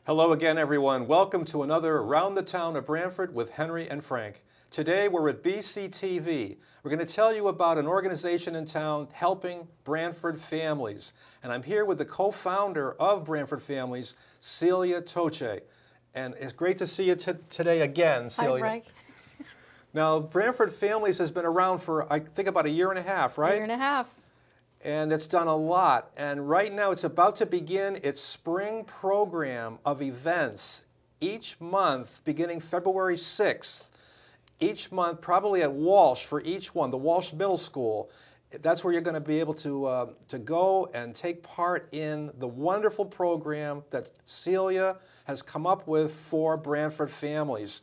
Hello again, everyone. Welcome to another Around the Town of Branford with Henry and Frank. Today we're at BCTV. We're going to tell you about an organization in town helping Branford families. And I'm here with the co-founder of Branford Families, Celia Tochè. And it's great to see you today again, Celia. Hi, Frank. Now, Branford Families has been around for, I think, about a year and a half, right? A year and a half. And it's done a lot. And right now it's about to begin its spring program of events each month, beginning February 6th. Each month, probably at Walsh for each one, the Walsh Middle School. That's where you're going to be able to go and take part in the wonderful program that Celia has come up with for Branford families.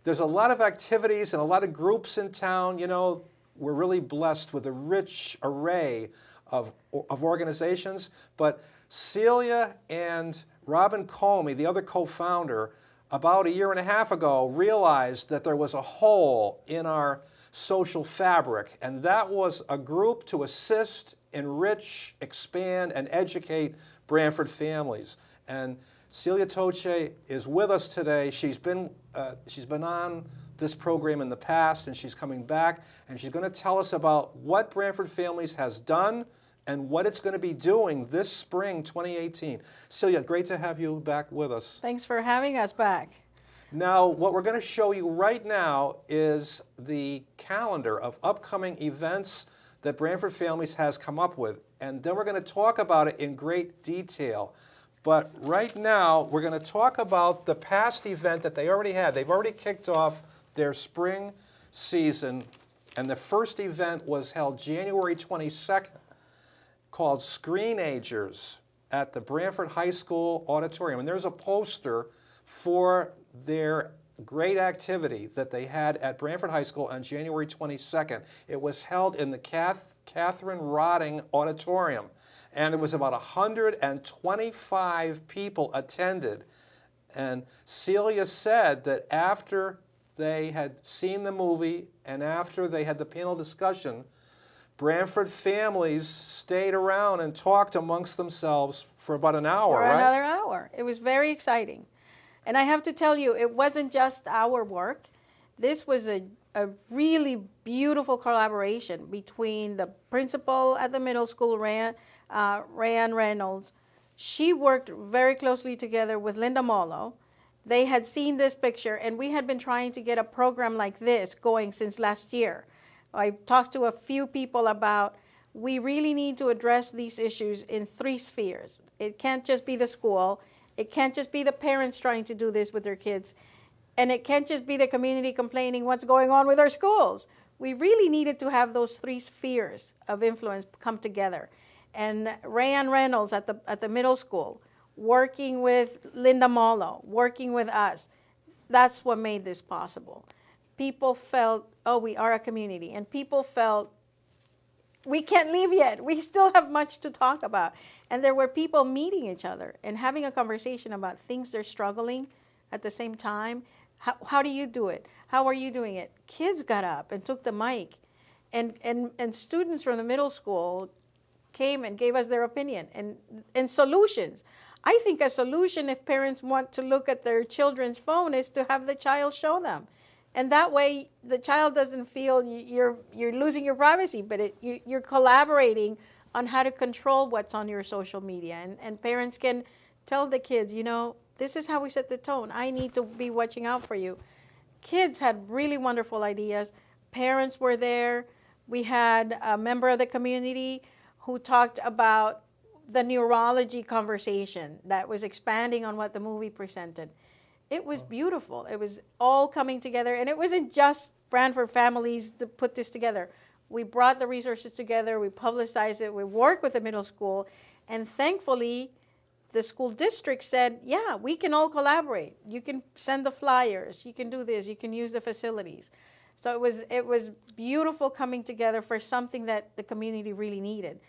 There's a lot of activities and a lot of groups in town. You know, we're really blessed with a rich array of organizations, but Celia and Robin Comey, the other co-founder, about a year and a half ago realized that there was a hole in our social fabric, and that was a group to assist, enrich, expand, and educate Branford families. And Celia Tochè is with us today. She's been on this program in the past, and she's coming back, and she's going to tell us about what Branford Families has done and what it's going to be doing this spring 2018. Celia, great to have you back with us. Thanks for having us back. Now, what we're going to show you right now is the calendar of upcoming events that Branford Families has come up with, and then we're going to talk about it in great detail. But right now, we're going to talk about the past event that they already had. They've already kicked off their spring season, and the first event was held January 22nd, called Screenagers at the Branford High School auditorium. And there's a poster for their great activity that they had at Branford High School on January 22nd. It was held in the Catherine Rotting Auditorium, and it was about 125 people attended. And Celia said that after they had seen the movie and after they had the panel discussion, Branford families stayed around and talked amongst themselves for about an hour, right? For another hour. It was very exciting. And I have to tell you, it wasn't just our work. This was a really beautiful collaboration between the principal at the middle school, Rayanne Reynolds. She worked very closely together with Linda Mollo. They had seen this picture, and we had been trying to get a program like this going since last year. I talked to a few people about we really need to address these issues in 3 spheres. It can't just be the school. It can't just be the parents trying to do this with their kids. And it can't just be the community complaining what's going on with our schools. We really needed to have those 3 spheres of influence come together. And Rayanne Reynolds at the middle school, working with Linda Mollo, working with us, that's what made this possible. People felt, oh, we are a community. And people felt, we can't leave yet. We still have much to talk about. And there were people meeting each other and having a conversation about things they're struggling at the same time. How do you do it? How are you doing it? Kids got up and took the mic. And students from the middle school came and gave us their opinion and solutions. I think a solution, if parents want to look at their children's phone, is to have the child show them. And that way, the child doesn't feel you're losing your privacy, but you're collaborating on how to control what's on your social media. And parents can tell the kids, you know, this is how we set the tone. I need to be watching out for you. Kids had really wonderful ideas. Parents were there. We had a member of the community who talked about the neurology conversation that was expanding on what the movie presented. It was beautiful. It was all coming together, and it wasn't just Branford families to put this together. We brought the resources together, we publicized it, we worked with the middle school, and thankfully, the school district said, yeah, we can all collaborate. You can send the flyers, you can do this, you can use the facilities. So it was beautiful coming together for something that the community really needed.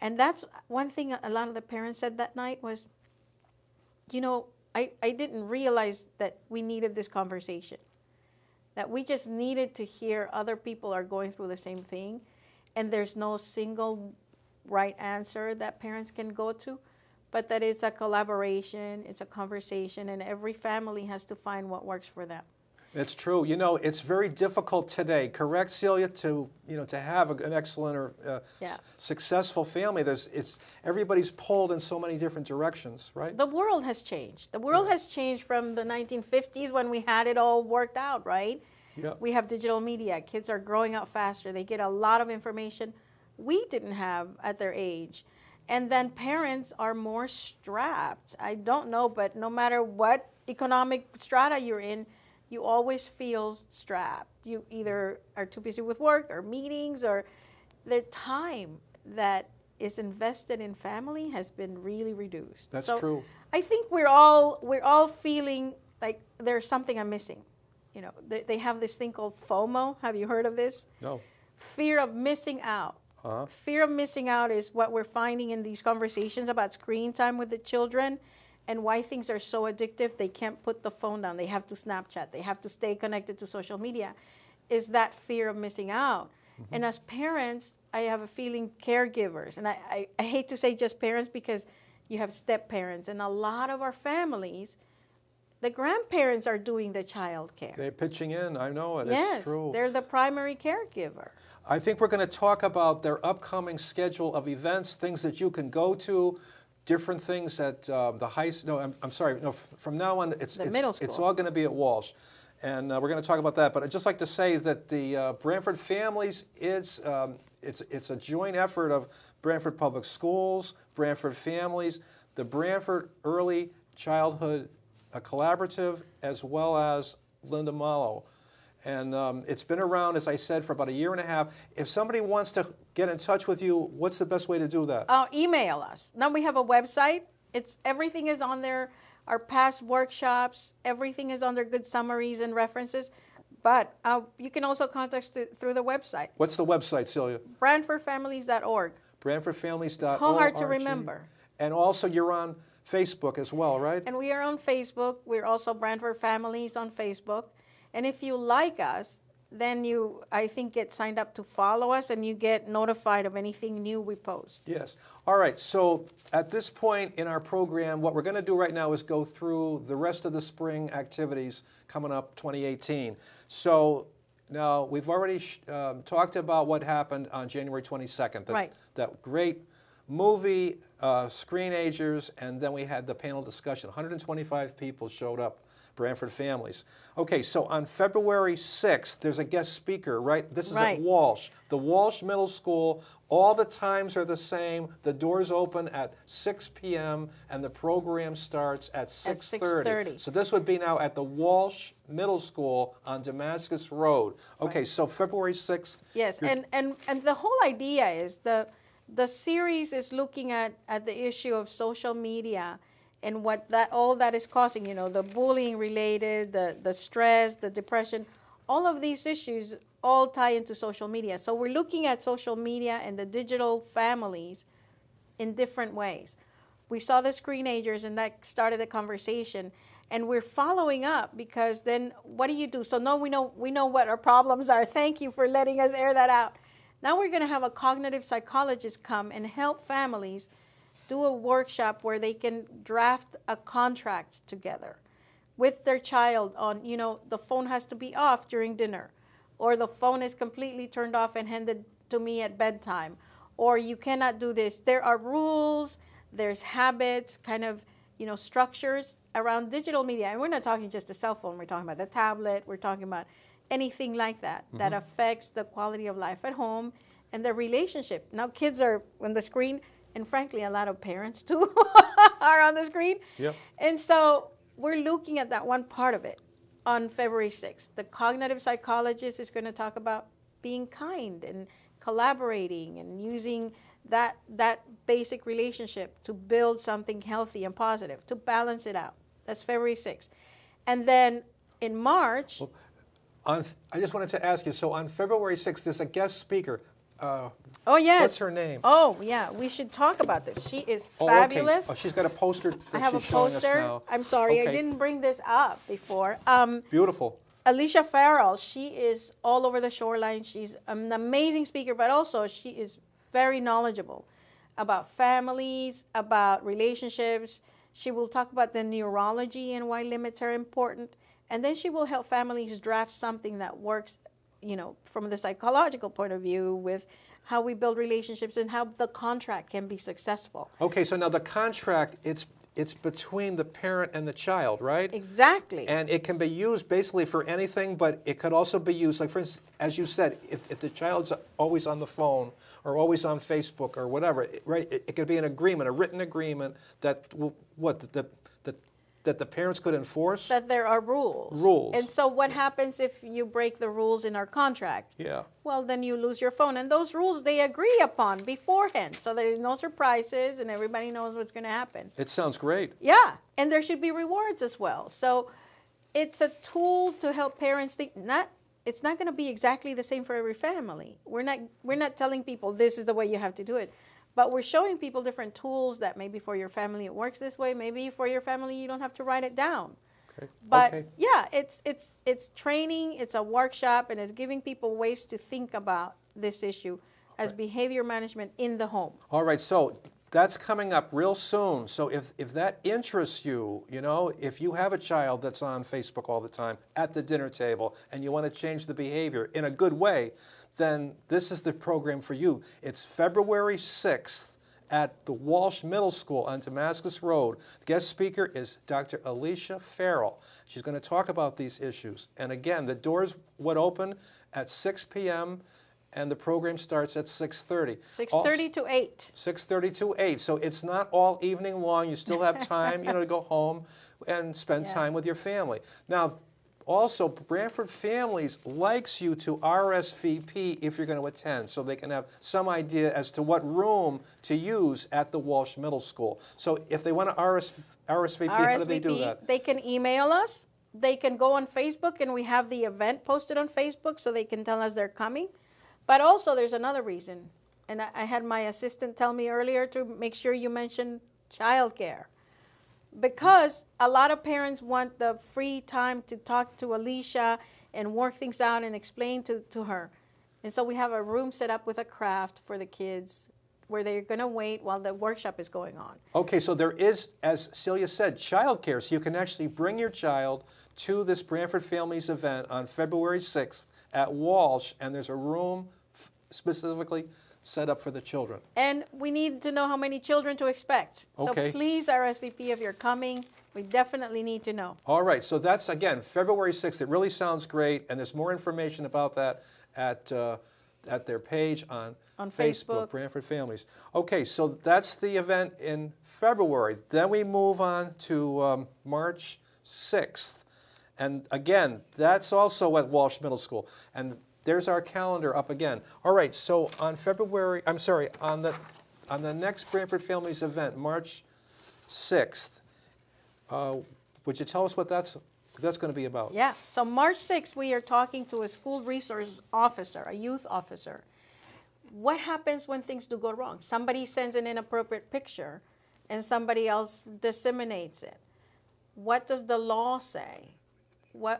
And that's one thing a lot of the parents said that night was, you know, I didn't realize that we needed this conversation, that we just needed to hear other people are going through the same thing, and there's no single right answer that parents can go to, but that it's a collaboration, it's a conversation, and every family has to find what works for them. It's true. You know, it's very difficult today, correct, Celia, to have an excellent or successful family. Everybody's pulled in so many different directions, right? The world has changed. The world has changed from the 1950s when we had it all worked out, right? Yeah. We have digital media. Kids are growing up faster. They get a lot of information we didn't have at their age. And then parents are more strapped. I don't know, but no matter what economic strata you're in, you always feel strapped. You either are too busy with work or meetings, or the time that is invested in family has been really reduced. That's true. I think we're all feeling like there's something I'm missing. You know, they have this thing called FOMO. Have you heard of this? No. Fear of missing out. Fear of missing out is what we're finding in these conversations about screen time with the children. And why things are so addictive, they can't put the phone down. They have to Snapchat. They have to stay connected to social media. Is that fear of missing out? Mm-hmm. And as parents, I have a feeling caregivers, and I hate to say just parents because you have step parents, and a lot of our families, the grandparents are doing the child care. They're pitching in, I know it, yes, it's true. They're the primary caregiver. I think we're going to talk about their upcoming schedule of events, things that you can go to, different things at the high school. No, I'm sorry. No, from now on, it's all going to be at Walsh, and we're going to talk about that. But I'd just like to say that the Branford Families it's a joint effort of Branford Public Schools, Branford Families, the Branford Early Childhood Collaborative, as well as Linda Mallow. And it's been around, as I said, for about a year and a half. If somebody wants to get in touch with you, what's the best way to do that? Email us. Now we have a website. Everything is on there. Our past workshops, everything is on there, good summaries and references. But you can also contact us through the website. What's the website, Celia? BranfordFamilies.org. BranfordFamilies.org. It's so hard to remember. And also you're on Facebook as well, right? And we are on Facebook. We're also Branford Families on Facebook. And if you like us, then you, I think, get signed up to follow us, and you get notified of anything new we post. Yes. All right. So at this point in our program, what we're going to do right now is go through the rest of the spring activities coming up 2018. So now we've already talked about what happened on January 22nd. That great movie, Screenagers, and then we had the panel discussion. 125 people showed up. Branford Families. Okay, so on February 6th, there's a guest speaker, right? This is at Walsh, the Walsh Middle School. All the times are the same. The doors open at 6 p.m. and the program starts at 6:30. So this would be now at the Walsh Middle School on Damascus Road. Okay, so February 6th. Yes, and the whole idea is the series is looking at the issue of social media and what all that is causing, you know, the bullying related, the stress, the depression, all of these issues all tie into social media. So we're looking at social media and the digital families in different ways. We saw the Screenagers, and that started the conversation. And we're following up, because then what do you do? So now we know what our problems are. Thank you for letting us air that out. Now we're going to have a cognitive psychologist come and help families do a workshop where they can draft a contract together with their child on, you know, the phone has to be off during dinner, or the phone is completely turned off and handed to me at bedtime, or you cannot do this. There are rules, there's habits, kind of, you know, structures around digital media. And we're not talking just a cell phone, we're talking about the tablet, we're talking about anything like that that affects the quality of life at home and the relationship. Now kids are on the screen, and frankly, a lot of parents too are on the screen. Yep. And so we're looking at that one part of it on February 6th. The cognitive psychologist is going to talk about being kind and collaborating and using that basic relationship to build something healthy and positive, to balance it out. That's February 6th. And then in March... I just wanted to ask you, so on February 6th, there's a guest speaker. Oh, yes. What's her name? Oh, yeah. We should talk about this. She is fabulous. Okay. Oh, she's got a poster that I have she's a showing us poster. now. I'm sorry, I didn't bring this up before. Beautiful. Alicia Farrell, she is all over the shoreline. She's an amazing speaker, but also she is very knowledgeable about families, about relationships. She will talk about the neurology and why limits are important. And then she will help families draft something that works, you know, from the psychological point of view with how we build relationships and how the contract can be successful. Okay, so now the contract, it's between the parent and the child, right? Exactly. And it can be used basically for anything, but it could also be used, like for instance, as you said, if the child's always on the phone or always on Facebook or whatever, right? It could be an agreement, a written agreement that that the parents could enforce. That there are rules. Rules. And so what happens if you break the rules in our contract? Yeah. Well, then you lose your phone. And those rules they agree upon beforehand, so there's no surprises and everybody knows what's going to happen. It sounds great. Yeah, and there should be rewards as well. So it's a tool to help parents think. It's not going to be exactly the same for every family. We're not telling people this is the way you have to do it. But we're showing people different tools that maybe for your family it works this way. Maybe for your family you don't have to write it down. Okay. But okay. yeah, it's training, it's a workshop, and it's giving people ways to think about this issue as behavior management in the home. All right, so that's coming up real soon. So if that interests you, you know, if you have a child that's on Facebook all the time at the dinner table and you want to change the behavior in a good way, then this is the program for you. It's February 6th at the Walsh Middle School on Damascus Road. The guest speaker is Dr. Alicia Farrell. She's going to talk about these issues. And again, the doors would open at 6 p.m. and the program starts at 6:30. 6:30 to 8. 6:30 to 8. So it's not all evening long. You still have time, you know, to go home and spend time with your family. Now, also, Branford Families likes you to RSVP if you're going to attend, so they can have some idea as to what room to use at the Walsh Middle School. So if they want to RSVP, how do they do that? They can email us. They can go on Facebook, and we have the event posted on Facebook, so they can tell us they're coming. But also, there's another reason, and I had my assistant tell me earlier to make sure you mention childcare. Because a lot of parents want the free time to talk to Alicia and work things out and explain to her. And so we have a room set up with a craft for the kids where they're going to wait while the workshop is going on. Okay, so there is, as Celia said, childcare. So you can actually bring your child to this Branford Families event on February 6th at Walsh, and there's a room specifically set up for the children. And we need to know how many children to expect. Okay. So please RSVP if you're coming. We definitely need to know. All right, so that's, again, February 6th. It really sounds great, and there's more information about that at their page on Facebook, Branford Families. Okay, so that's the event in February. Then we move on to March 6th. And again, that's also at Walsh Middle School. And there's our calendar up again. All right, so on on the next Branford Families event, March 6th, would you tell us what that's going to be about? Yeah, so March 6th, we are talking to a school resource officer, a youth officer. What happens when things do go wrong? Somebody sends an inappropriate picture and somebody else disseminates it. What does the law say?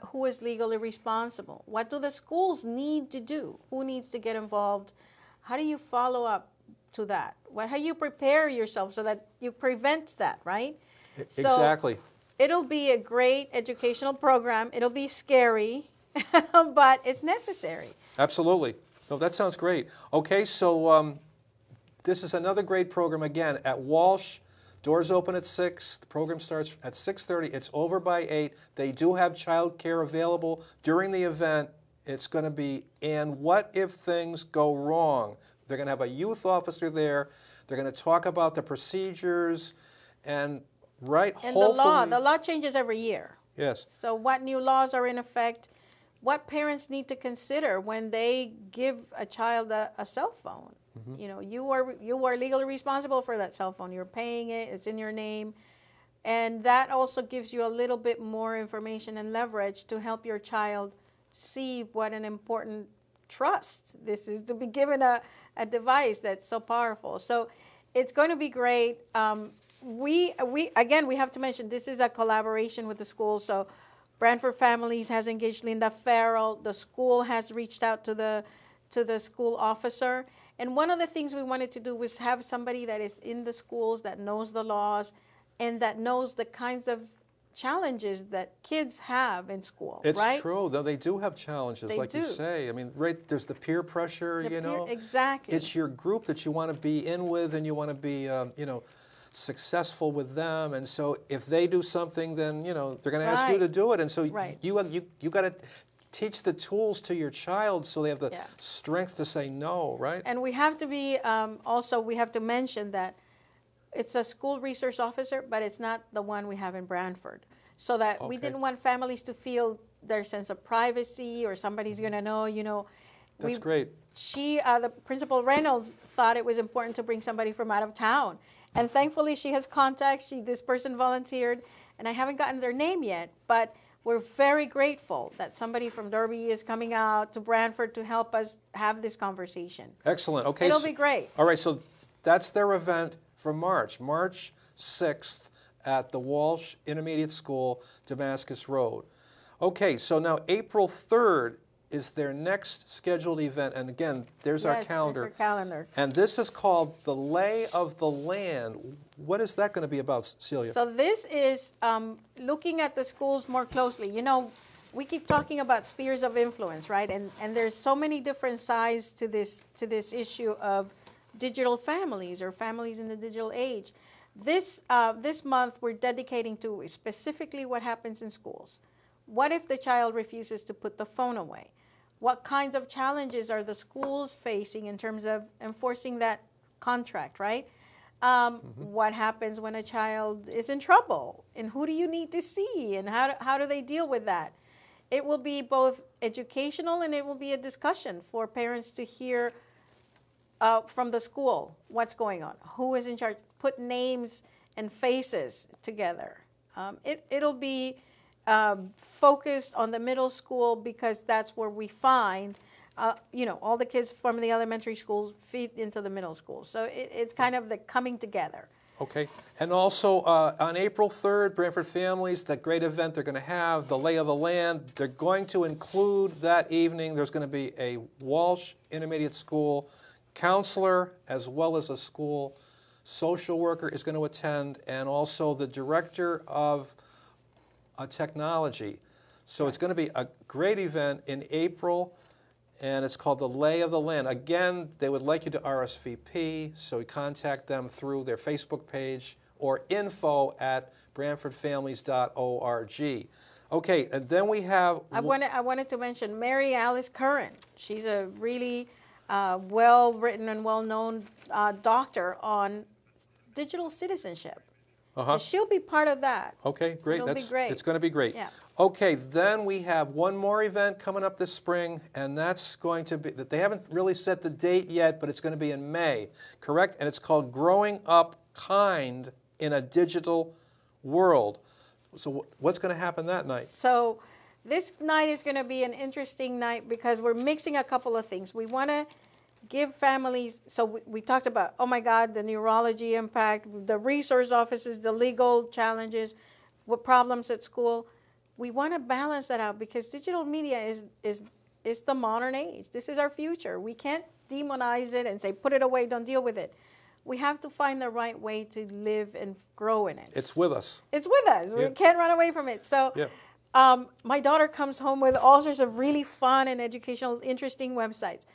Who is legally responsible? What do the schools need to do? Who needs to get involved? How do you follow up to that? How do you prepare yourself so that you prevent that, right? Exactly. So it'll be a great educational program. It'll be scary, but it's necessary. Absolutely. No, that sounds great. Okay, so this is another great program, again, at Walsh. Doors open at 6. The program starts at 6:30. It's over by 8. They do have child care available during the event. It's going to be, and what if things go wrong? They're going to have a youth officer there. They're going to talk about the procedures and hopefully the law changes every year. Yes. So what new laws are in effect? What parents need to consider when they give a child a cell phone? Mm-hmm. You know, you are legally responsible for that cell phone. You're paying it. It's in your name. And that also gives you a little bit more information and leverage to help your child see what an important trust this is, to be given a device that's so powerful. So it's going to be great. We have to mention this is a collaboration with the school. So Branford Families has engaged Linda Farrell. The school has reached out to the school officer. And one of the things we wanted to do was have somebody that is in the schools, that knows the laws, and that knows the kinds of challenges that kids have in school, It's right? true, though they do have challenges, They like you do. say. I mean, right, there's the peer pressure, The you know. exactly. It's your group that you want to be in with, and you want to be, you know, successful with them. And so if they do something, then, you know, they're going to ask you Right. to do it. And so Right. you got to teach the tools to your child so they have the Yeah. strength to say no, right? And we have to be, also, we have to mention that it's a school resource officer, but it's not the one we have in Branford. So that we Okay. didn't want families to feel their sense of privacy or somebody's going to know, you know. That's great. She, the Principal Reynolds, thought it was important to bring somebody from out of town. And thankfully she has contacts. This person volunteered, and I haven't gotten their name yet, but we're very grateful that somebody from Derby is coming out to Branford to help us have this conversation. Excellent. Okay. It'll be great. All right, so that's their event for March 6th at the Walsh Intermediate School, Damascus Road. Okay, so now April 3rd is their next scheduled event, and again, there's our Yes, calendar. there's our calendar. And this is called the Lay of the Land. What is that going to be about, Celia? So this is looking at the schools more closely. You know, we keep talking about spheres of influence, right? And there's so many different sides to this issue of digital families or families in the digital age. This month we're dedicating to specifically what happens in schools. What if the child refuses to put the phone away? What kinds of challenges are the schools facing in terms of enforcing that contract, right? What happens when a child is in trouble, and who do you need to see, and how do they deal with that? It will be both educational and it will be a discussion for parents to hear from the school what's going on, who is in charge, put names and faces together. It'll be focused on the middle school because that's where we find, you know, all the kids from the elementary schools feed into the middle school. So it's kind of the coming together. Okay. And also on April 3rd, Branford Families, that great event they're going to have, the Lay of the Land. They're going to include that evening, there's going to be a Walsh Intermediate School counselor as well as a school social worker is going to attend, and also the director of technology. So it's going to be a great event in April, and it's called the Lay of the Land. Again, they would like you to RSVP, so you contact them through their Facebook page or info@branfordfamilies.org. Okay, and then we have... I wanted to mention Mary Alice Curran. She's a really well-written and well-known doctor on digital citizenship. So she'll be part of that. Okay, great. It'll be great. It's going to be great. Yeah. Okay, then we have one more event coming up this spring, and that's going to be, that they haven't really set the date yet, but it's going to be in May, correct? And it's called Growing Up Kind in a Digital World. So what's going to happen that night? So this night is going to be an interesting night because we're mixing a couple of things. We want to give families, so we talked about, oh my God, the neurology impact, the resource offices, the legal challenges, what problems at school. We want to balance that out because digital media is the modern age. This is our future. We can't demonize it and say, put it away, don't deal with it. We have to find the right way to live and grow in it. It's with us. It's with us. We can't run away from it. So my daughter comes home with all sorts of really fun and educational, interesting websites.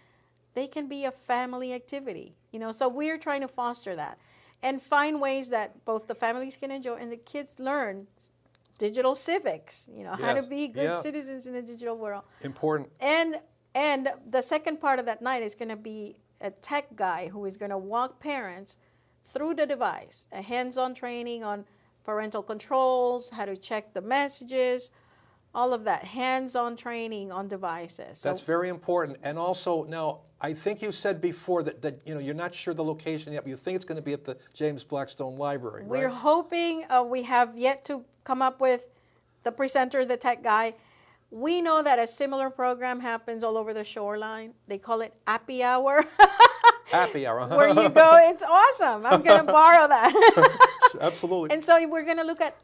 They can be a family activity, you know, so we're trying to foster that and find ways that both the families can enjoy and the kids learn digital civics, you know, how to be good citizens in the digital world. Important. And the second part of that night is going to be a tech guy who is going to walk parents through the device, a hands-on training on parental controls, how to check the messages, all of that, hands-on training on devices. That's very important. And also, now, I think you said before that you know, you're not sure the location yet, but you think it's going to be at the James Blackstone Library, We're right? hoping, we have yet to come up with the presenter, the tech guy. We know that a similar program happens all over the shoreline. They call it Appy Hour. Happy hour. Where you go, it's awesome. I'm going to borrow that. Absolutely. And so we're going to look at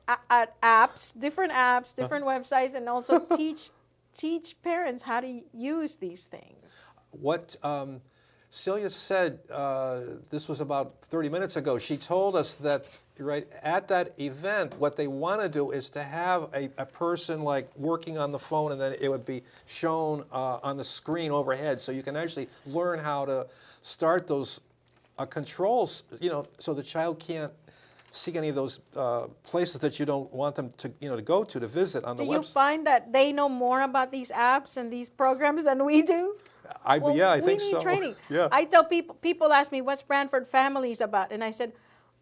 apps, different websites, and also teach parents how to use these things. What Celia said, this was about 30 minutes ago, she told us that right at that event, what they want to do is to have a person like working on the phone, and then it would be shown on the screen overhead, so you can actually learn how to start those controls, so the child can't see any of those places that you don't want them to, to go to visit on the website. Do you find that they know more about these apps and these programs than we do? Yeah, I think so. We need training. Yeah. I tell people ask me, what's Branford Families about? And I said,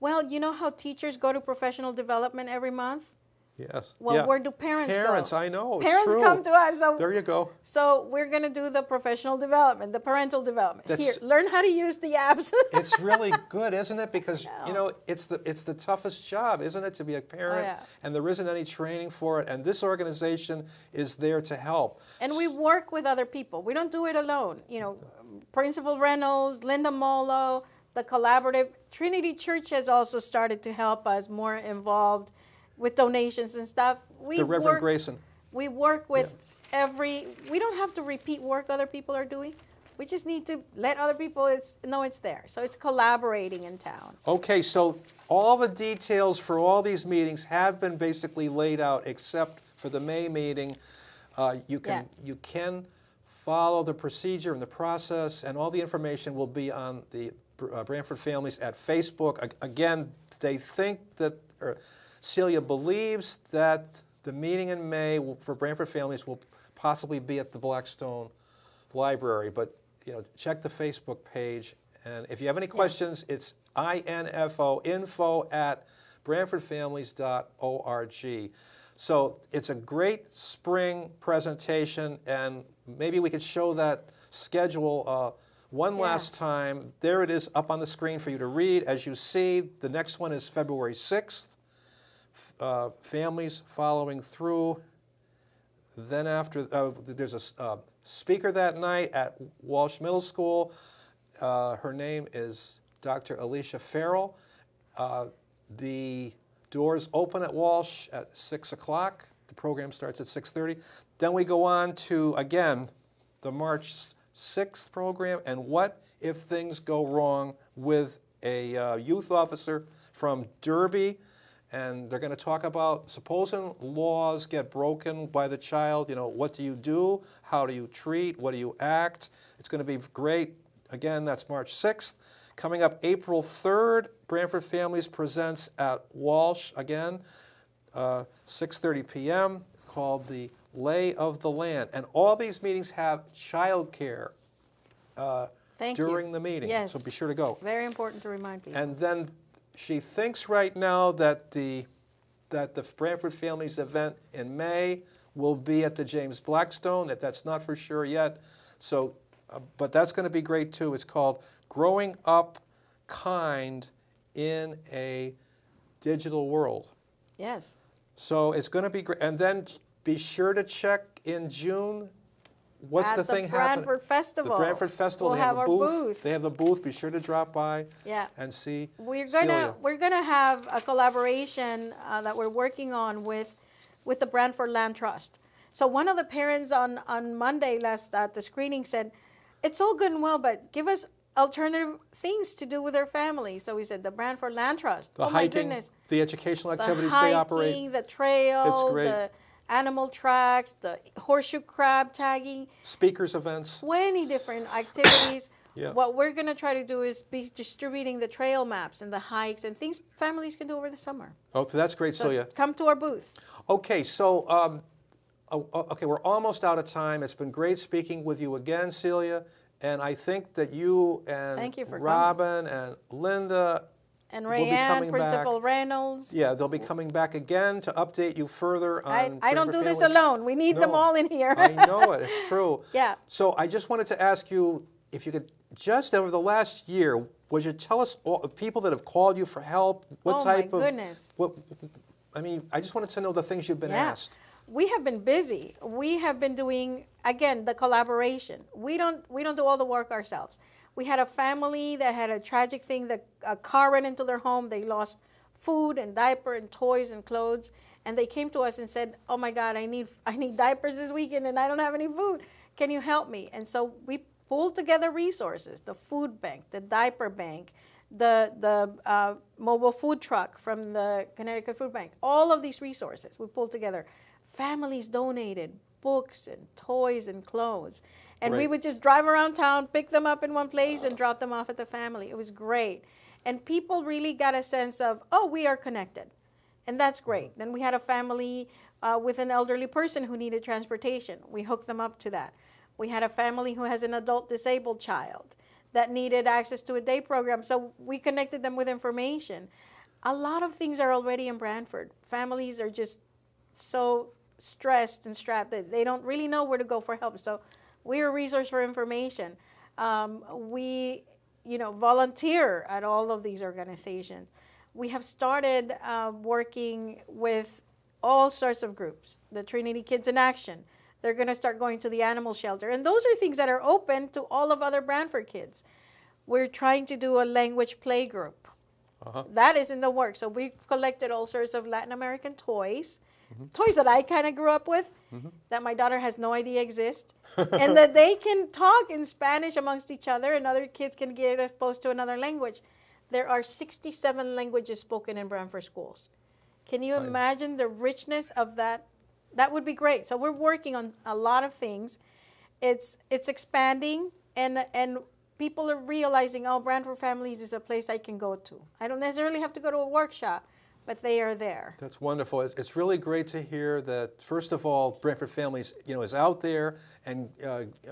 well, you know how teachers go to professional development every month? Yes. Well, yeah. where do parents go? Parents, I know, it's parents true. come to us. So, there you go. So we're going to do the professional development, the parental development. That's, here, learn how to use the apps. It's really good, isn't it? Because, it's the toughest job, isn't it, to be a parent? Oh, yeah. And there isn't any training for it. And this organization is there to help. And we work with other people. We don't do it alone. Principal Reynolds, Linda Molo, the collaborative. Trinity Church has also started to help us more involved with donations and stuff. The Reverend Grayson. We work with we don't have to repeat work other people are doing. We just need to let other people know it's there. So it's collaborating in town. Okay, so all the details for all these meetings have been basically laid out except for the May meeting. You can follow the procedure and the process, and all the information will be on the Branford Families at Facebook. Again, they think that, Celia believes that the meeting in May for Branford Families will possibly be at the Blackstone Library, but check the Facebook page, and if you have any questions, it's info@branfordfamilies.org. So it's a great spring presentation, and maybe we could show that schedule one last time. There it is up on the screen for you to read. As you see, the next one is February 6th. Families following through. Then after, there's a speaker that night at Walsh Middle School. Her name is Dr. Alicia Farrell. The doors open at Walsh at 6 o'clock. The program starts at 6:30. Then we go on to, again, the March 6th program, and what if things go wrong with a youth officer from Derby. And they're going to talk about supposing laws get broken by the child. What do you do? How do you treat? What do you act? It's going to be great. Again, that's March 6th. Coming up April 3rd, Branford Families presents at Walsh again, 6:30 p.m., called the Lay of the Land. And all these meetings have child care during the meeting. Yes. So be sure to go. Very important to remind people. And then she thinks right now that the Branford Families event in May will be at the James Blackstone. That's not for sure yet. So, but that's going to be great too. It's called Growing Up Kind in a Digital World. Yes. So it's going to be great. And then be sure to check in June. What's the thing happening? Branford Festival. The Branford Festival. We'll they have our a booth. booth. They have the booth. Be sure to drop by. Yeah. And see. We're Celia. gonna have a collaboration that we're working on with the Branford Land Trust. So one of the parents on Monday last at the screening said, "It's all good and well, but give us alternative things to do with our family." So we said the Branford Land Trust. The oh hiking, my goodness. the educational activities the hiking, they operate. The trail. It's great. The animal tracks, the horseshoe crab tagging. Speakers events. 20 different activities. Yeah. What we're going to try to do is be distributing the trail maps and the hikes and things families can do over the summer. Oh, that's great, So Celia. come to our booth. Okay, so okay, we're almost out of time. It's been great speaking with you again, Celia. And I think that you and Thank you for Robin and Linda And will be Rayanne, coming Principal back. Reynolds. Yeah, they'll be coming back again to update you further on I don't do Branford this Families. alone. We need them No, all in here. I know it. It's true. Yeah. So I just wanted to ask you if you could, just over the last year, would you tell us all the people that have called you for help? What Oh, type my of? goodness. I mean, I just wanted to know the things you've been Yeah. asked. We have been busy. We have been doing, again, the collaboration. We don't do all the work ourselves. We had a family that had a tragic thing that a car ran into their home. They lost food and diaper and toys and clothes. And they came to us and said, "Oh my God, I need diapers this weekend and I don't have any food. Can you help me?" And so we pulled together resources, the food bank, the diaper bank, the mobile food truck from the Connecticut Food Bank, all of these resources we pulled together. Families donated books and toys and clothes. And we would just drive around town, pick them up in one place and drop them off at the family. It was great. And people really got a sense of, oh, we are connected. And that's great. Then we had a family with an elderly person who needed transportation. We hooked them up to that. We had a family who has an adult disabled child that needed access to a day program. So we connected them with information. A lot of things are already in Branford. Families are just so stressed and strapped that they don't really know where to go for help. So we're a resource for information. We, volunteer at all of these organizations. We have started working with all sorts of groups. The Trinity Kids in Action. They're going to start going to the animal shelter. And those are things that are open to all of other Branford kids. We're trying to do a language play group. That is in the works. So we've collected all sorts of Latin American toys, toys that I kind of grew up with, that my daughter has no idea exist, and that they can talk in Spanish amongst each other, and other kids can get exposed to another language. There are 67 languages spoken in Branford schools. Can you imagine the richness of that? That would be great. So we're working on a lot of things. It's expanding, and people are realizing, oh, Branford Families is a place I can go to. I don't necessarily have to go to a workshop, but they are there. That's wonderful. It's really great to hear that, first of all, Branford Families, is out there and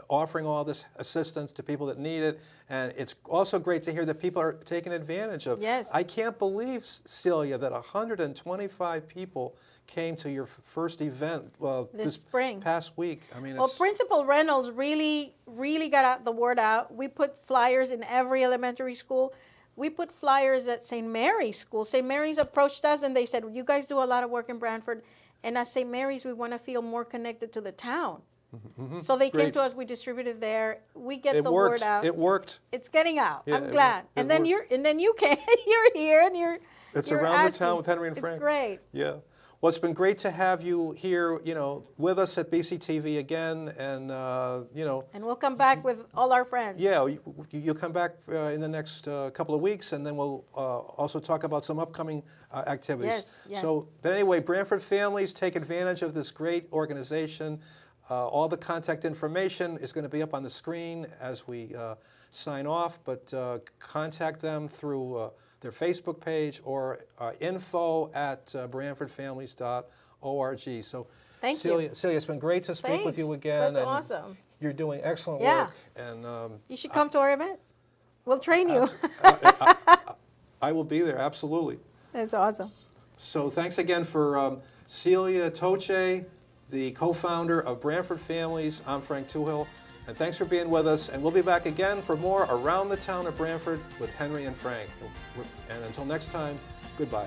offering all this assistance to people that need it. And it's also great to hear that people are taking advantage of. Yes. I can't believe, Celia, that 125 people came to your first event this spring. Past week. I mean, well, Principal Reynolds really got the word out. We put flyers in every elementary school. We put flyers at St. Mary's School. St. Mary's approached us and they said, you guys do a lot of work in Branford, and at St. Mary's we want to feel more connected to the town. So they came to us, we distributed there. We get the word out. It worked. It's getting out. Yeah, I'm glad. And then you came, you're here and you're around the town with Henry and Frank. It's great. Yeah. Well, it's been great to have you here, with us at BCTV again, and And we'll come back with all our friends. Yeah, you'll come back in the next couple of weeks, and then we'll also talk about some upcoming activities. Yes. So, but anyway, Branford Families, take advantage of this great organization. All the contact information is going to be up on the screen as we sign off, but contact them through their Facebook page or info@branfordfamilies.org. So, Thank Celia, you. Celia, it's been great to speak with you again. That's and awesome. You're doing excellent work. And you should come to our events. We'll train you. I will be there, absolutely. That's awesome. So thanks again for Celia Tochè, the co-founder of Branford Families. I'm Frank Tuhill. And thanks for being with us. And we'll be back again for more Around the Town of Branford with Henry and Frank. And until next time, goodbye.